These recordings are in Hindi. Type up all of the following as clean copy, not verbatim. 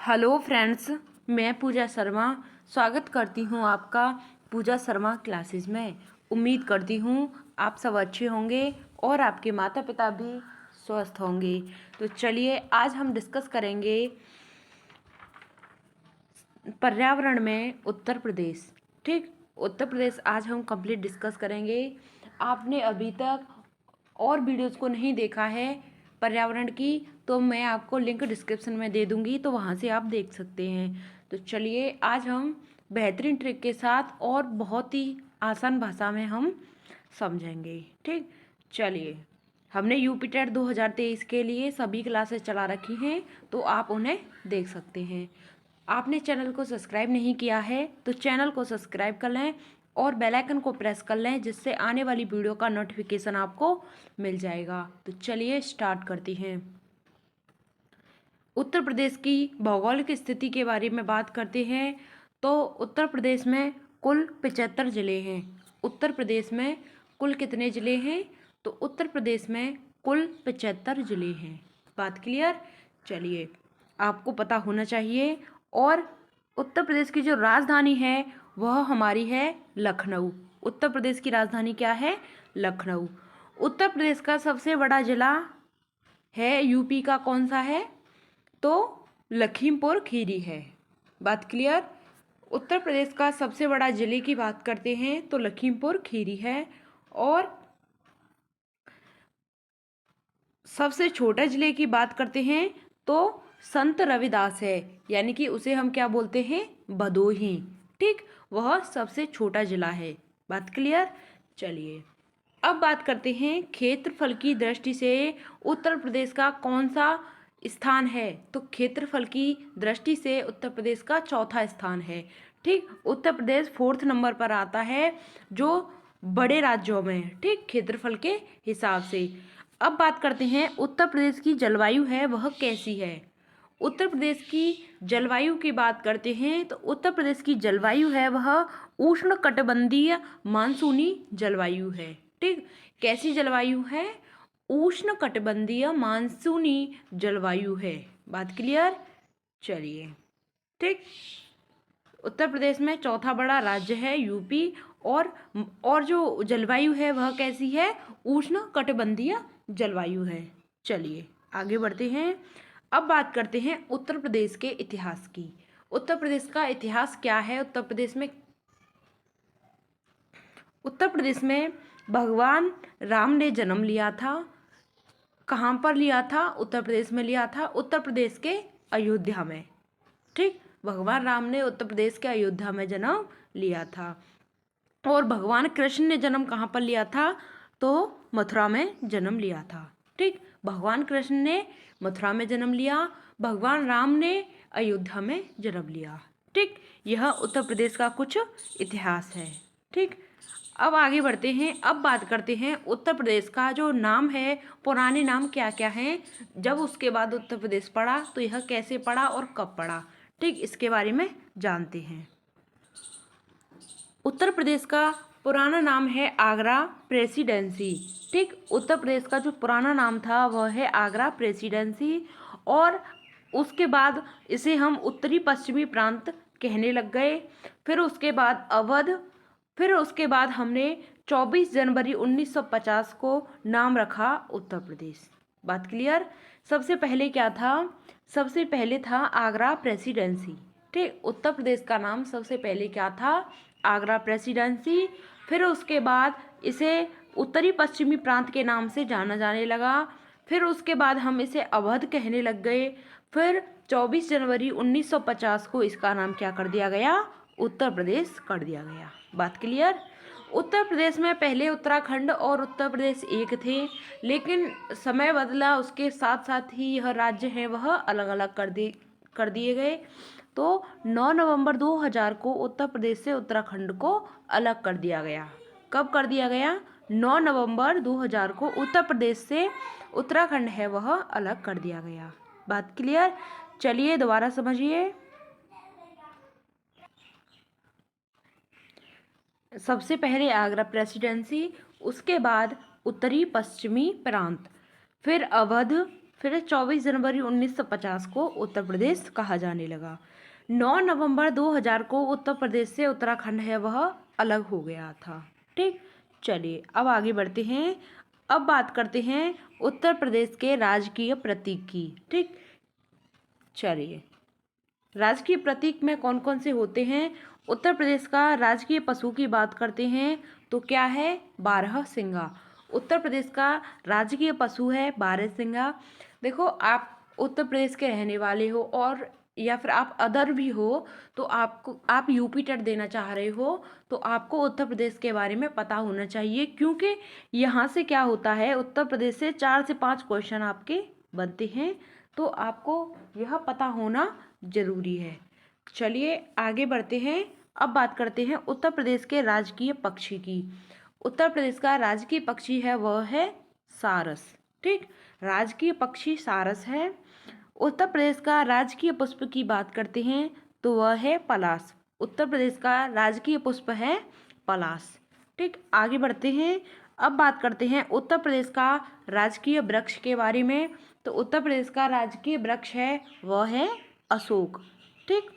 हेलो फ्रेंड्स, मैं पूजा शर्मा स्वागत करती हूँ आपका पूजा शर्मा क्लासेस में। उम्मीद करती हूँ आप सब अच्छे होंगे और आपके माता पिता भी स्वस्थ होंगे। तो चलिए आज हम डिस्कस करेंगे पर्यावरण में उत्तर प्रदेश। ठीक, उत्तर प्रदेश आज हम कंप्लीट डिस्कस करेंगे। आपने अभी तक और वीडियोज़ को नहीं देखा है पर्यावरण की, तो मैं आपको लिंक डिस्क्रिप्शन में दे दूंगी, तो वहाँ से आप देख सकते हैं। तो चलिए आज हम बेहतरीन ट्रिक के साथ और बहुत ही आसान भाषा में हम समझेंगे। ठीक, चलिए हमने यूपी टेट 2023 के लिए सभी क्लासेस चला रखी हैं, तो आप उन्हें देख सकते हैं। आपने चैनल को सब्सक्राइब नहीं किया है तो चैनल को सब्सक्राइब कर लें और बेल आइकन को प्रेस कर लें, जिससे आने वाली वीडियो का नोटिफिकेशन आपको मिल जाएगा। तो चलिए स्टार्ट करते हैं। उत्तर प्रदेश की भौगोलिक स्थिति के बारे में बात करते हैं तो उत्तर प्रदेश में कुल 75 ज़िले हैं। उत्तर प्रदेश में कुल कितने ज़िले हैं? तो उत्तर प्रदेश में कुल 75 ज़िले हैं। बात क्लियर? चलिए, आपको पता होना चाहिए। और उत्तर प्रदेश की जो राजधानी है वह हमारी है लखनऊ। उत्तर प्रदेश की राजधानी क्या है? लखनऊ। उत्तर प्रदेश का सबसे बड़ा ज़िला है यूपी का, कौन सा है? तो लखीमपुर खीरी है। बात क्लियर? उत्तर प्रदेश का सबसे बड़ा जिले की बात करते हैं तो लखीमपुर खीरी है। और सबसे छोटे जिले की बात करते हैं तो संत रविदास है, यानी कि उसे हम क्या बोलते हैं? भदोही। ठीक, वह सबसे छोटा जिला है। बात क्लियर? चलिए अब बात करते हैं क्षेत्रफल की दृष्टि से उत्तर प्रदेश का कौन सा स्थान है। तो क्षेत्रफल की दृष्टि से उत्तर प्रदेश का चौथा स्थान है। ठीक, उत्तर प्रदेश 4th नंबर पर आता है जो बड़े राज्यों में, ठीक, क्षेत्रफल के हिसाब से। अब बात करते हैं उत्तर प्रदेश की जलवायु है वह कैसी है। उत्तर प्रदेश की जलवायु की बात करते हैं तो उत्तर प्रदेश की जलवायु है वह उष्णकटिबंधीय मानसूनी जलवायु है। ठीक, कैसी जलवायु है? उष्णकटिबंधीय मानसूनी जलवायु है। बात क्लियर? चलिए, ठीक, उत्तर प्रदेश में चौथा बड़ा राज्य है यूपी। और जो जलवायु है वह कैसी है? उष्णकटिबंधीय जलवायु है। चलिए आगे बढ़ते हैं। अब बात करते हैं उत्तर प्रदेश के इतिहास की। उत्तर प्रदेश का इतिहास क्या है? उत्तर प्रदेश में भगवान राम ने जन्म लिया था। कहाँ पर लिया था? उत्तर प्रदेश में लिया था, उत्तर प्रदेश के अयोध्या में। ठीक, भगवान राम ने उत्तर प्रदेश के अयोध्या में जन्म लिया था। और भगवान कृष्ण ने जन्म कहाँ पर लिया था? तो मथुरा में जन्म लिया था। ठीक, भगवान कृष्ण ने मथुरा में जन्म लिया, भगवान राम ने अयोध्या में जन्म लिया। ठीक, यह उत्तर प्रदेश का कुछ इतिहास है। ठीक, अब आगे बढ़ते हैं। अब बात करते हैं उत्तर प्रदेश का जो नाम है, पुराने नाम क्या क्या हैं। जब उसके बाद उत्तर प्रदेश पड़ा तो यह कैसे पड़ा और कब पड़ा, ठीक, इसके बारे में जानते हैं। उत्तर प्रदेश का पुराना नाम है आगरा प्रेसिडेंसी। ठीक, उत्तर प्रदेश का जो पुराना नाम था वह है आगरा प्रेसिडेंसी। और उसके बाद इसे हम उत्तरी पश्चिमी प्रांत कहने लग गए। फिर उसके बाद अवध। फिर उसके बाद हमने 24 जनवरी 1950 को नाम रखा उत्तर प्रदेश। बात क्लियर? सबसे पहले क्या था? सबसे पहले था आगरा प्रेसिडेंसी। ठीक, उत्तर प्रदेश का नाम सबसे पहले क्या था? आगरा प्रेसिडेंसी। फिर उसके बाद इसे उत्तरी पश्चिमी प्रांत के नाम से जाना जाने लगा। फिर उसके बाद हम इसे अवध कहने लग गए। फिर 24 जनवरी 1950 को इसका नाम क्या कर दिया गया? उत्तर प्रदेश कर दिया गया। बात क्लियर? उत्तर प्रदेश में पहले उत्तराखंड और उत्तर प्रदेश एक थे, लेकिन समय बदला, उसके साथ साथ ही यह राज्य हैं वह अलग अलग कर दिए गए। तो 9 नवंबर 2000 को उत्तर प्रदेश से उत्तराखंड को अलग कर दिया गया। कब कर दिया गया? 9 नवंबर 2000 को उत्तर प्रदेश से उत्तराखंड है वह अलग कर दिया गया। बात क्लियर? चलिए दोबारा समझिए। सबसे पहले आगरा प्रेसिडेंसी, उसके बाद उत्तरी पश्चिमी प्रांत, फिर अवध, फिर 24 जनवरी 1950 को उत्तर प्रदेश कहा जाने लगा। 9 नवंबर 2000 को उत्तर प्रदेश से उत्तराखंड है वह अलग हो गया था। ठीक, चलिए अब आगे बढ़ते हैं। अब बात करते हैं उत्तर प्रदेश के राजकीय प्रतीक की। ठीक, चलिए राजकीय प्रतीक में कौन कौन से होते हैं। उत्तर प्रदेश का राजकीय पशु की बात करते हैं तो क्या है, बारहसिंगा। उत्तर प्रदेश का राजकीय पशु है बारहसिंगा। देखो, आप उत्तर प्रदेश के रहने वाले हो और या फिर आप अदर भी हो, तो आप यूपी टेट देना चाह रहे हो तो आपको उत्तर प्रदेश के बारे में पता होना चाहिए, क्योंकि यहाँ से क्या होता है, उत्तर प्रदेश से 4 से 5 क्वेश्चन आपके बनते हैं, तो आपको यह पता होना जरूरी है। चलिए आगे बढ़ते हैं। अब बात करते हैं उत्तर प्रदेश के राजकीय पक्षी की। उत्तर प्रदेश का राजकीय पक्षी है वह है सारस। ठीक, राजकीय पक्षी सारस है। उत्तर प्रदेश का राजकीय पुष्प की बात करते हैं तो वह है पलाश। उत्तर प्रदेश का राजकीय पुष्प है पलाश। ठीक, आगे बढ़ते हैं। अब बात करते हैं उत्तर प्रदेश का राजकीय वृक्ष के बारे में। तो उत्तर प्रदेश का राजकीय वृक्ष है वह है अशोक। ठीक,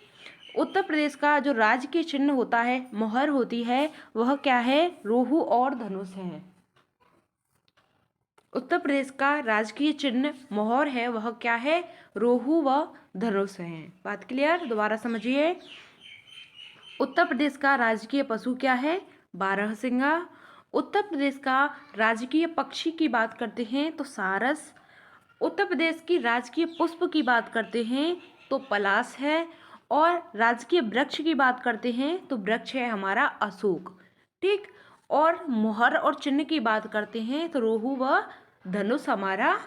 उत्तर प्रदेश का जो राजकीय चिन्ह होता है, मोहर होती है, वह क्या है, रोहू और धनुष है। उत्तर प्रदेश का राजकीय चिन्ह मोहर है वह क्या है, रोहू व धनुष है। बात क्लियर, दोबारा समझिए। उत्तर प्रदेश का राजकीय पशु क्या है, बारहसिंगा। उत्तर प्रदेश का राजकीय पक्षी की बात करते हैं तो सारस। उत्तर प्रदेश की राजकीय पुष्प की बात करते हैं तो पलाश है। और राजकीय वृक्ष की बात करते हैं तो वृक्ष है हमारा अशोक। ठीक, और मोहर और चिन्ह की बात करते हैं तो रोहू व धनुष हमारा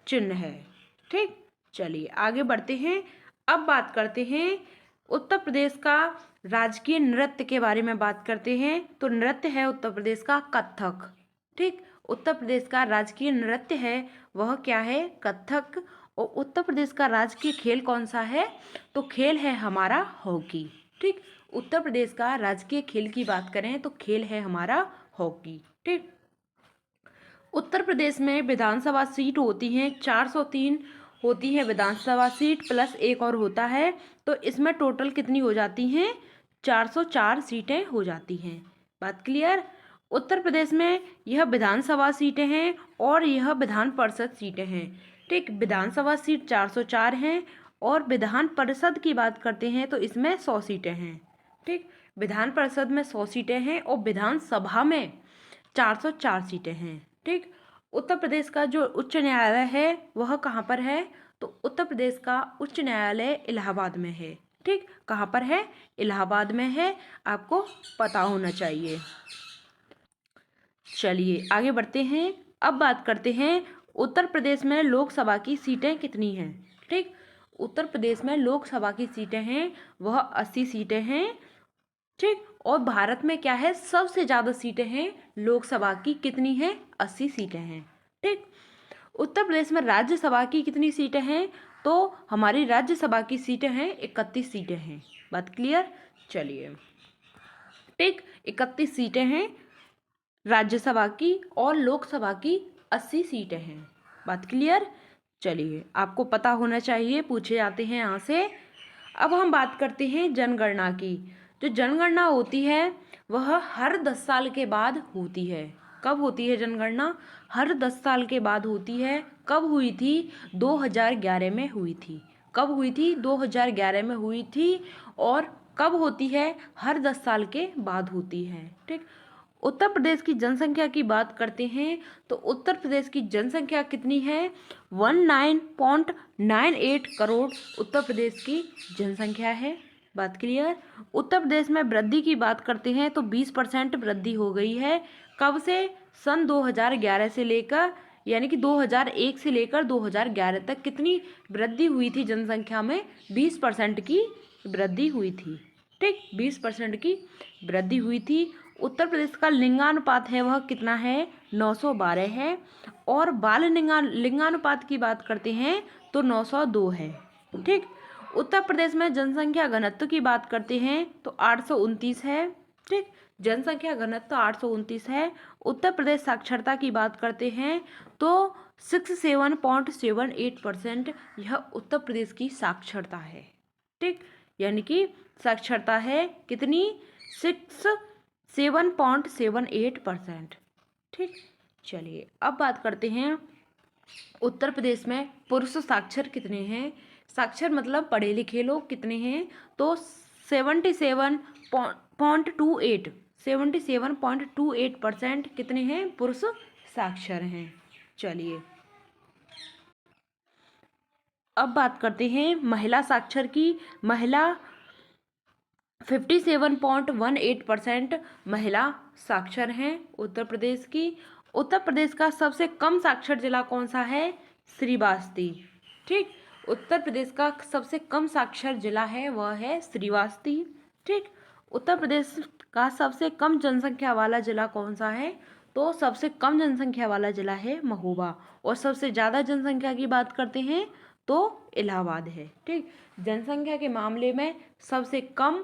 चिन्ह है। ठीक, चलिए आगे बढ़ते हैं। अब बात करते हैं उत्तर प्रदेश का राजकीय नृत्य के बारे में बात करते हैं तो नृत्य है उत्तर प्रदेश का कथक। ठीक, उत्तर प्रदेश का राजकीय नृत्य है वह क्या है, कथक। और उत्तर प्रदेश का राजकीय खेल कौन सा है, तो खेल है हमारा हॉकी। ठीक, उत्तर प्रदेश का राजकीय खेल की बात करें तो खेल है हमारा हॉकी। ठीक, उत्तर प्रदेश में विधानसभा सीट होती हैं 403 होती है विधानसभा सीट, प्लस एक और होता है, तो इसमें टोटल कितनी हो जाती हैं, 404 सीटें हो जाती हैं। बात क्लियर। उत्तर प्रदेश में यह विधानसभा सीटें हैं और यह विधान परिषद सीटें हैं। ठीक, विधानसभा सीट 404 हैं और विधान परिषद की बात करते हैं तो इसमें 100 सीटें हैं। ठीक, विधान परिषद में 100 सीटें हैं और विधानसभा में 404 सीटें हैं। ठीक, उत्तर प्रदेश का जो उच्च न्यायालय है वह कहाँ पर है, तो उत्तर प्रदेश का उच्च न्यायालय इलाहाबाद में है। ठीक, कहाँ पर है, इलाहाबाद में है, आपको पता होना चाहिए। चलिए आगे बढ़ते हैं। अब बात करते हैं उत्तर प्रदेश में लोकसभा की सीटें कितनी हैं। ठीक, उत्तर प्रदेश में लोकसभा की सीटें हैं वह 80 सीटें हैं। ठीक, और भारत में क्या है, सबसे ज़्यादा सीटें हैं लोकसभा की, कितनी हैं, 80 सीटें हैं। ठीक, उत्तर प्रदेश में राज्यसभा की कितनी सीटें हैं, तो हमारी राज्यसभा की सीटें हैं 31 सीटें हैं। बात क्लियर। चलिए, ठीक, 31 सीटें हैं राज्यसभा की और लोकसभा की 80 सीटें हैं। बात क्लियर। चलिए, आपको पता होना चाहिए, पूछे जाते हैं यहाँ से। अब हम बात करते हैं जनगणना की। जो जनगणना होती है वह हर 10 साल के बाद होती है। कब होती है जनगणना, हर 10 साल के बाद होती है। कब हुई थी, 2011 में हुई थी। कब हुई थी, 2011 में हुई थी। और कब होती है, हर 10 साल के बाद होती है। ठीक, उत्तर प्रदेश की जनसंख्या की बात करते हैं तो उत्तर प्रदेश की जनसंख्या कितनी है, 19.98 करोड़ उत्तर प्रदेश की जनसंख्या है। बात क्लियर। उत्तर प्रदेश में वृद्धि की बात करते हैं तो 20% वृद्धि हो गई है। कब से, सन 2011 से लेकर, यानी कि 2001 से लेकर 2011 तक कितनी वृद्धि हुई थी जनसंख्या में, 20% की वृद्धि हुई थी। ठीक, 20% की वृद्धि हुई थी। उत्तर प्रदेश का लिंगानुपात है वह कितना है, 912 है। और बाल लिंगानुपात की बात करते हैं तो 902 है। ठीक, उत्तर प्रदेश में जनसंख्या घनत्व की बात करते हैं तो 829 है। ठीक, जनसंख्या घनत्व 829 है उत्तर प्रदेश साक्षरता की बात करते हैं तो 67.78% यह उत्तर प्रदेश की साक्षरता है। ठीक, यानी कि साक्षरता है कितनी, 67.78%। ठीक, चलिए अब बात करते हैं उत्तर प्रदेश में पुरुष साक्षर कितने हैं। साक्षर मतलब पढ़े लिखे लोग कितने हैं, तो 77.28% कितने हैं, पुरुष साक्षर हैं। चलिए अब बात करते हैं महिला साक्षर की। महिला 57.18% महिला साक्षर हैं उत्तर प्रदेश की। उत्तर प्रदेश का सबसे कम साक्षर जिला कौन सा है, श्रीवास्ती। ठीक, उत्तर प्रदेश का सबसे कम साक्षर जिला है वह है श्रीवास्ती। ठीक, उत्तर प्रदेश का सबसे कम जनसंख्या वाला जिला कौन सा है, तो सबसे कम जनसंख्या वाला जिला है महोबा। और सबसे ज़्यादा जनसंख्या की बात करते हैं तो इलाहाबाद है। ठीक, जनसंख्या के मामले में सबसे कम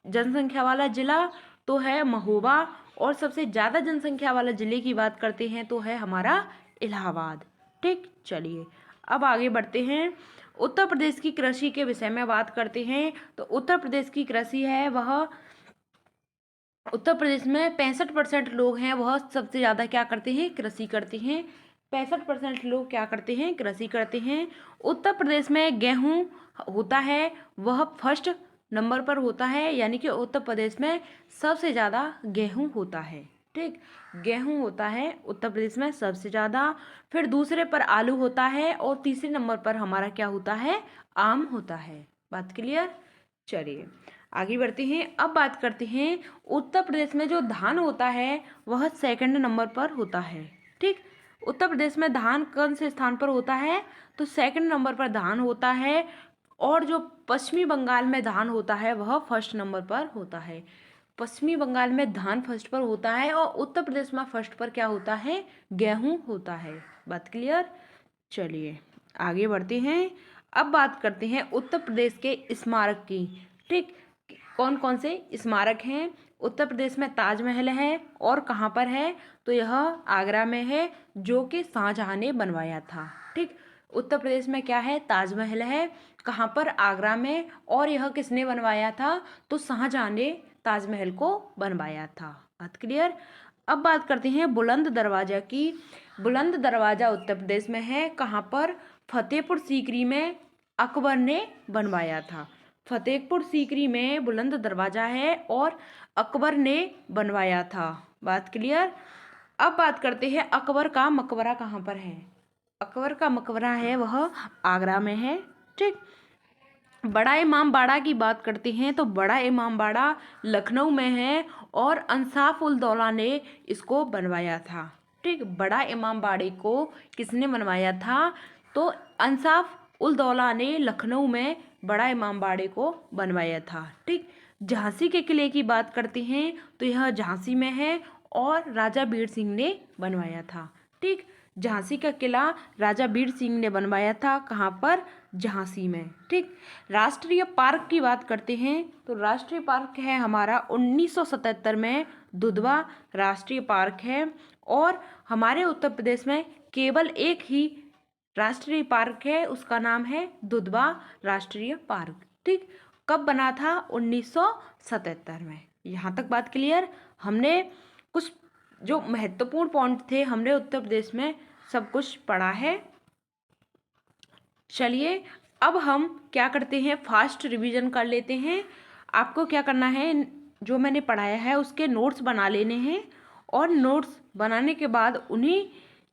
जनसंख्या वाला जिला तो है महोबा, और सबसे ज़्यादा जनसंख्या वाला जिले की बात करते हैं तो है हमारा इलाहाबाद। ठीक, चलिए अब आगे बढ़ते हैं। उत्तर प्रदेश की कृषि के विषय में बात करते हैं तो उत्तर प्रदेश की कृषि है वह, उत्तर प्रदेश में 65% लोग हैं वह सबसे ज़्यादा क्या करते हैं, कृषि करते हैं। 65% लोग क्या करते हैं, कृषि करते हैं। उत्तर प्रदेश में गेहूँ होता है वह फर्स्ट नंबर पर होता है, यानी कि उत्तर प्रदेश में सबसे ज़्यादा गेहूँ होता है। ठीक, गेहूँ होता है उत्तर प्रदेश में सबसे ज़्यादा। फिर दूसरे पर आलू होता है और तीसरे नंबर पर हमारा क्या होता है, आम होता है। बात क्लियर। चलिए आगे बढ़ते हैं। अब बात करते हैं उत्तर प्रदेश में जो धान होता है वह सेकंड नंबर पर होता है। ठीक, उत्तर प्रदेश में धान कौन से स्थान पर होता है, तो सेकंड नंबर पर धान होता है। और जो पश्चिमी बंगाल में धान होता है वह फर्स्ट नंबर पर होता है। पश्चिमी बंगाल में धान फर्स्ट पर होता है और उत्तर प्रदेश में फर्स्ट पर क्या होता है, गेहूं होता है। बात क्लियर। चलिए आगे बढ़ते हैं। अब बात करते हैं उत्तर प्रदेश के स्मारक की। ठीक, कौन कौन से स्मारक हैं। उत्तर प्रदेश में ताजमहल है, और कहाँ पर है, तो यह आगरा में है जो कि शाहजहां ने बनवाया था। ठीक, उत्तर प्रदेश में क्या है, ताजमहल है, कहाँ पर, आगरा में। और यह किसने बनवाया था, तो शाहजहां ने ताजमहल को बनवाया था। बात क्लियर। अब बात करते हैं बुलंद दरवाजा की। बुलंद दरवाजा उत्तर प्रदेश में है, कहाँ पर, फतेहपुर सीकरी में अकबर ने बनवाया था। फतेहपुर सीकरी में बुलंद दरवाजा है और अकबर ने बनवाया था। बात क्लियर। अब बात करते हैं अकबर का मकबरा कहाँ पर है। अकबर का मकबरा है वह आगरा में है। ठीक, बड़ा इमाम बाड़ा की बात करते हैं तो बड़ा इमाम बाड़ा लखनऊ में है और अंसाफ उल दौला ने इसको बनवाया था। ठीक, बड़ा इमाम बाड़े को किसने बनवाया था, तो अंसाफ उल दौला ने लखनऊ में बड़ा इमाम बाड़े को बनवाया था। ठीक, झांसी के किले की बात करते हैं तो यह झांसी में है और राजा बीर सिंह ने बनवाया था। ठीक, झांसी का किला राजा बीर सिंह ने बनवाया था, कहाँ पर, झांसी में। ठीक, राष्ट्रीय पार्क की बात करते हैं तो राष्ट्रीय पार्क है हमारा 1977 में दुधवा राष्ट्रीय पार्क है। और हमारे उत्तर प्रदेश में केवल एक ही राष्ट्रीय पार्क है, उसका नाम है दुधवा राष्ट्रीय पार्क। ठीक, कब बना था, 1977 में। यहाँ तक बात क्लियर। हमने कुछ जो महत्वपूर्ण पॉइंट थे हमने उत्तर प्रदेश में सब कुछ पढ़ा है। चलिए अब हम क्या करते हैं, फास्ट रिवीजन कर लेते हैं। आपको क्या करना है, जो मैंने पढ़ाया है उसके नोट्स बना लेने हैं, और नोट्स बनाने के बाद उन्हीं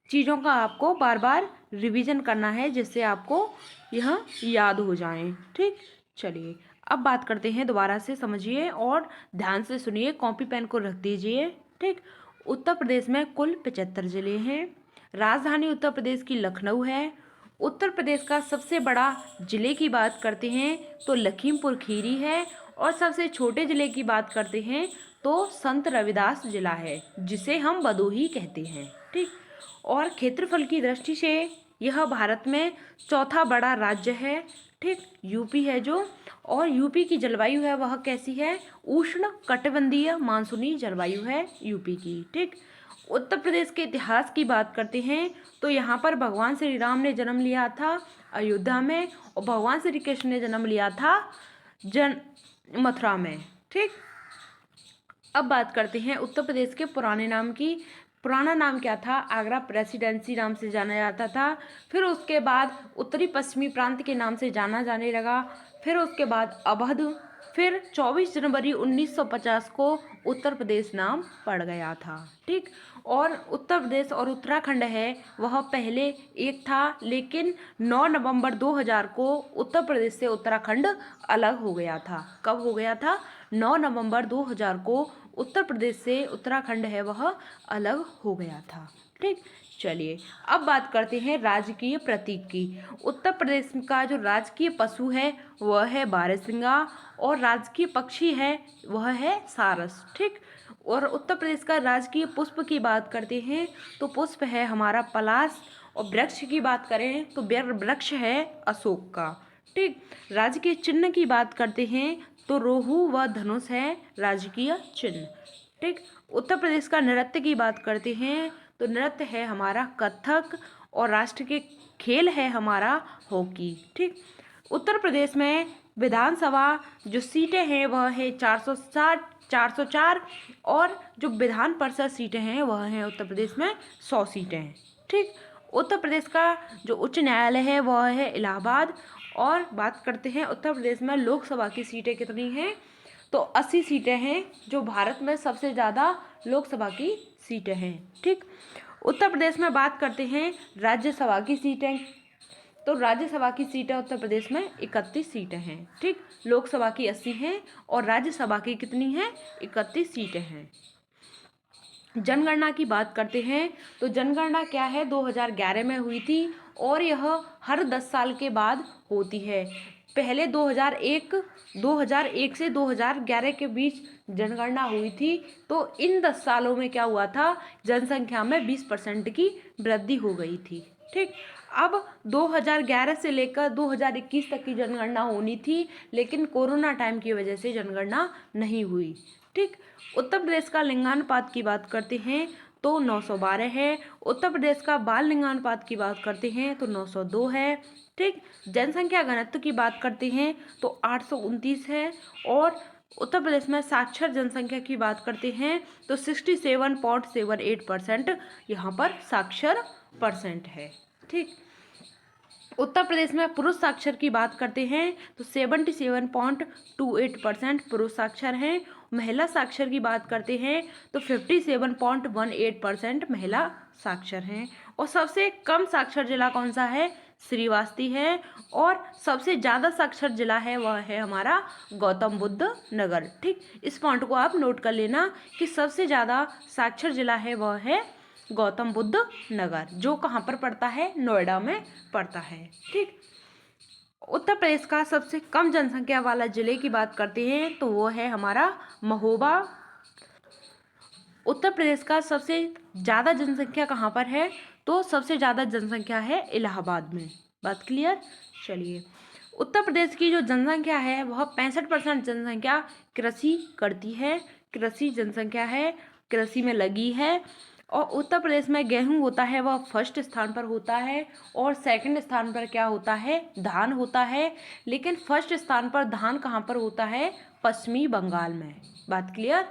चीज़ों का आपको बार बार रिवीजन करना है जिससे आपको यह याद हो जाए। ठीक, चलिए अब बात करते हैं, दोबारा से समझिए और ध्यान से सुनिए, कॉपी पेन को रख दीजिए। ठीक, उत्तर प्रदेश में कुल 75 जिले हैं। राजधानी उत्तर प्रदेश की लखनऊ है। उत्तर प्रदेश का सबसे बड़ा जिले की बात करते हैं तो लखीमपुर खीरी है, और सबसे छोटे जिले की बात करते हैं तो संत रविदास जिला है जिसे हम भदोही कहते हैं। ठीक, और क्षेत्रफल की दृष्टि से यह भारत में चौथा बड़ा राज्य है। ठीक, यूपी है जो, और यूपी की जलवायु है वह कैसी है, उष्ण कटिबंधीय मानसूनी जलवायु है यूपी की। ठीक, उत्तर प्रदेश के इतिहास की बात करते हैं तो यहाँ पर भगवान श्री राम ने जन्म लिया था अयोध्या में, और भगवान श्री कृष्ण ने जन्म लिया था मथुरा में। ठीक, अब बात करते हैं उत्तर प्रदेश के पुराने नाम की। पुराना नाम क्या था? आगरा प्रेसिडेंसी नाम से जाना जाता था। फिर उसके बाद उत्तरी पश्चिमी प्रांत के नाम से जाना जाने लगा। फिर उसके बाद अवध। फिर 24 जनवरी 1950 को उत्तर प्रदेश नाम पड़ गया था। ठीक, और उत्तर प्रदेश और उत्तराखंड है वह पहले एक था, लेकिन 9 नवंबर 2000 को उत्तर प्रदेश से उत्तराखंड अलग हो गया था। कब हो गया था? 9 नवंबर 2000 को उत्तर प्रदेश से उत्तराखंड है वह अलग हो गया था। ठीक, चलिए अब बात करते हैं राजकीय प्रतीक की। उत्तर प्रदेश का जो राजकीय पशु है वह है बारहसिंगा, और राजकीय पक्षी है वह है सारस। ठीक, और उत्तर प्रदेश का राजकीय पुष्प की बात करते हैं तो पुष्प है हमारा पलाश, और वृक्ष की बात करें तो वृक्ष है अशोक का। ठीक, राजकीय चिन्ह की बात करते हैं तो रोहू व धनुष है राजकीय चिन्ह। ठीक, उत्तर प्रदेश का नृत्य की बात करते हैं तो नृत्य है हमारा कथक, और राष्ट्र के खेल है हमारा हॉकी। ठीक, उत्तर प्रदेश में विधानसभा जो सीटें हैं वह है 404, और जो विधान परिषद सीटें हैं वह हैं उत्तर प्रदेश में 100 सीटें हैं। ठीक, उत्तर प्रदेश का जो उच्च न्यायालय है वह है इलाहाबाद। और बात करते हैं उत्तर प्रदेश में लोकसभा की सीटें कितनी हैं तो 80 सीटें हैं, जो भारत में सबसे ज़्यादा लोकसभा की सीटें हैं। ठीक, उत्तर प्रदेश में बात करते हैं राज्यसभा की सीटें, तो राज्यसभा की सीटें उत्तर प्रदेश में 31 सीटें हैं। ठीक, लोकसभा की 80 हैं और राज्यसभा की कितनी हैं? 31 सीटें हैं। जनगणना की बात करते हैं तो जनगणना क्या है? 2011 में हुई थी, और यह हर 10 साल के बाद होती है। पहले 2001 से 2011 के बीच जनगणना हुई थी। तो इन 10 सालों में क्या हुआ था? जनसंख्या में 20% की वृद्धि हो गई थी। ठीक, अब 2011 से लेकर 2021 तक की जनगणना होनी थी, लेकिन कोरोना टाइम की वजह से जनगणना नहीं हुई। ठीक, उत्तर प्रदेश का लिंगानुपात की बात करते हैं तो 912 है। उत्तर प्रदेश का बाल लिंगानुपात की बात करते हैं तो 902 है। ठीक, जनसंख्या घनत्व की बात करते हैं तो 829 है। और उत्तर प्रदेश में साक्षर जनसंख्या की बात करते हैं तो 67.78% यहाँ पर साक्षर परसेंट है। ठीक, उत्तर प्रदेश में पुरुष साक्षर की बात करते हैं तो 77.28% पुरुष साक्षर हैं। महिला साक्षर की बात करते हैं तो 57.18% महिला साक्षर हैं। और सबसे कम साक्षर जिला कौन सा है? श्रीवास्ती है। और सबसे ज़्यादा साक्षर जिला है वह है हमारा गौतम बुद्ध नगर। ठीक, इस पॉइंट को आप नोट कर लेना कि सबसे ज़्यादा साक्षर जिला है वह है गौतम बुद्ध नगर, जो कहाँ पर पड़ता है? नोएडा में पड़ता है। ठीक, उत्तर प्रदेश का सबसे कम जनसंख्या वाला जिले की बात करते हैं तो वो है हमारा महोबा। उत्तर प्रदेश का सबसे ज़्यादा जनसंख्या कहाँ पर है? तो सबसे ज़्यादा जनसंख्या है इलाहाबाद में। बात क्लियर? चलिए, उत्तर प्रदेश की जो जनसंख्या है वह 65% जनसंख्या कृषि करती है। कृषि जनसंख्या है, कृषि में लगी है। और उत्तर प्रदेश में गेहूं होता है वह फर्स्ट स्थान पर होता है, और सेकंड स्थान पर क्या होता है? धान होता है। लेकिन फर्स्ट स्थान पर धान कहाँ पर होता है? पश्चिमी बंगाल में। बात क्लियर?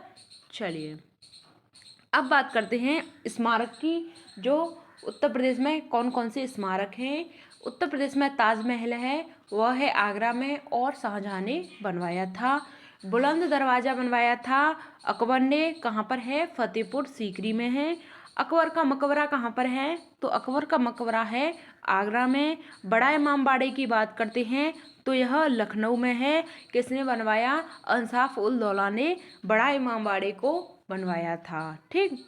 चलिए, अब बात करते हैं स्मारक की। जो उत्तर प्रदेश में कौन कौन से स्मारक हैं? उत्तर प्रदेश में ताजमहल है, वह है आगरा में, और शाहजहां ने बनवाया था। बुलंद दरवाज़ा बनवाया था अकबर ने, कहाँ पर है? फतेहपुर सीकरी में है। अकबर का मकबरा कहाँ पर है? तो अकबर का मकबरा है आगरा में। बड़ा इमामबाड़े की बात करते हैं तो यह लखनऊ में है। किसने बनवाया? अंसाफ उल दौला ने बड़ा इमामबाड़े को बनवाया था। ठीक,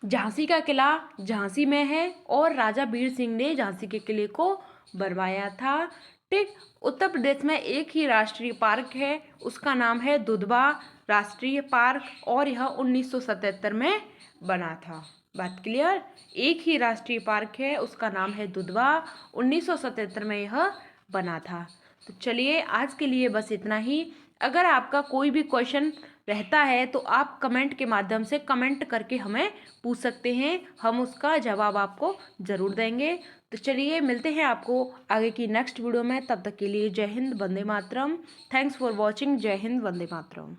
झांसी का किला झांसी में है, और राजा वीर सिंह ने झांसी के किले को बनवाया था। ठीक, उत्तर प्रदेश में एक ही राष्ट्रीय पार्क है, उसका नाम है दुधवा राष्ट्रीय पार्क, और यह 1977 में बना था। बात क्लियर? एक ही राष्ट्रीय पार्क है, उसका नाम है दुधवा, 1977 में यह बना था। तो चलिए, आज के लिए बस इतना ही। अगर आपका कोई भी क्वेश्चन रहता है तो आप कमेंट के माध्यम से कमेंट करके हमें पूछ सकते हैं, हम उसका जवाब आपको ज़रूर देंगे। तो चलिए मिलते हैं आपको आगे की नेक्स्ट वीडियो में, तब तक के लिए जय हिंद, वंदे मातरम। Thanks for watching. जय हिंद, वंदे मातरम।